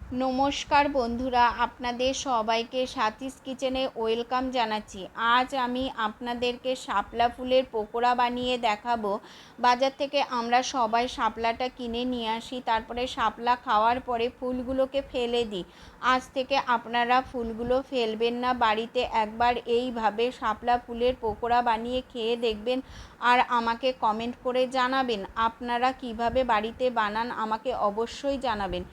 নমস্কার বন্ধুরা, আপনাদের সবাইকে সাথীস কিচেনে ওয়েলকাম জানাচ্ছি। আজ আমি আপনাদেরকে শাপলা ফুলের পকোড়া বানিয়ে দেখাবো। বাজার থেকে আমরা সবাই শাপলাটা কিনে নিয়ে আসি, তারপরে শাপলা খাওয়ার পরে ফুলগুলোকে ফেলে দিই। আজ থেকে আপনারা ফুলগুলো ফেলবেন না, বাড়িতে একবার এইভাবে শাপলা ফুলের পকোড়া বানিয়ে খেয়ে দেখবেন আর আমাকে কমেন্ট করে জানাবেন আপনারা কিভাবে বাড়িতে বানান, আমাকে অবশ্যই জানাবেন।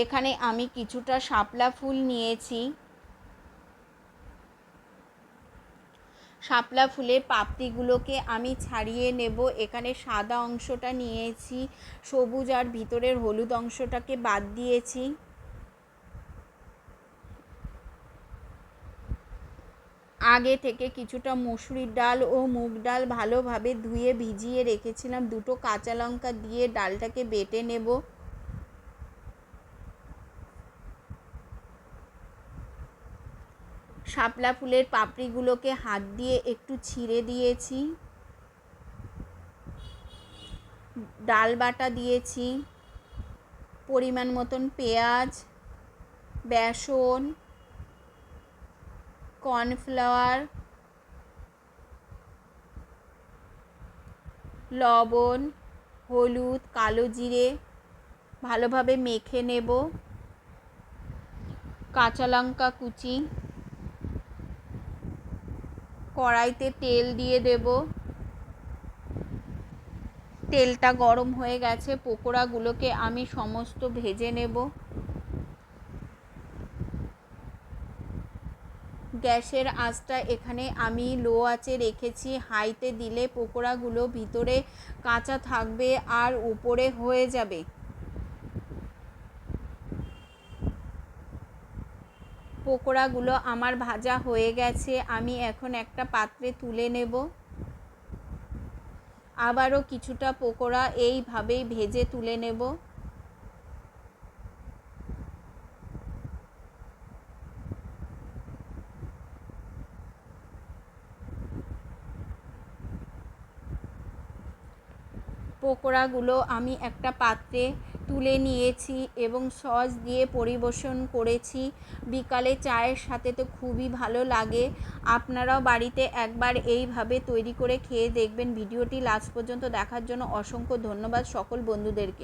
এখানে আমি কিছুটা শাপলা ফুল নিয়েছি। শাপলা ফুলের পাপড়িগুলোকে আমি ছাড়িয়ে নেব। এখানে সাদা অংশটা নিয়েছি, সবুজ আর ভিতরের হলুদ অংশটাকে বাদ দিয়েছি। আগে থেকে কিছুটা মসুরির ডাল ও মুগ ডাল ভালোভাবে ধুয়ে ভিজিয়ে রেখেছিলাম। দুটো কাঁচা লঙ্কা দিয়ে ডালটাকে বেটে নেব। শাপলা ফুলের পাপড়িগুলোকে হাত দিয়ে একটু ছিঁড়ে দিয়েছি। ডাল বাটা দিয়েছি, পরিমাণ মতন পেঁয়াজ, বেসন, কর্নফ্লাওয়ার, লবণ, হলুদ, কালো জিরে ভালোভাবে মেখে নেব। কাঁচা লঙ্কা কুচি, কড়াইতে তেল দিয়ে দেব। তেলটা গরম হয়ে গেছে, পকোড়াগুলোকে আমি সমস্ত ভেজে নেব। গ্যাসের আঁচটা এখানে আমি লো আঁচে রেখেছি। হাইতে দিলে পকোড়াগুলো ভিতরে কাঁচা থাকবে আর উপরে হয়ে যাবে। পকোড়াগুলো আমার ভাজা হয়ে গেছে, আমি এখন একটা পাত্রে তুলে নেব। আবারও কিছুটা পকোড়া এইভাবেই ভেজে তুলে নেব। পকোড়াগুলো আমি একটা পাত্রে তুলে নিয়েছি এবং সস দিয়ে পরিবেশন করেছি। বিকালে চায়ের সাথে তো খুবই ভালো লাগে। আপনারাও বাড়িতে একবার এইভাবে তৈরি করে খেয়ে দেখবেন। ভিডিওটি লাস্ট পর্যন্ত দেখার জন্য অসংখ্য ধন্যবাদ সকল বন্ধুদেরকে।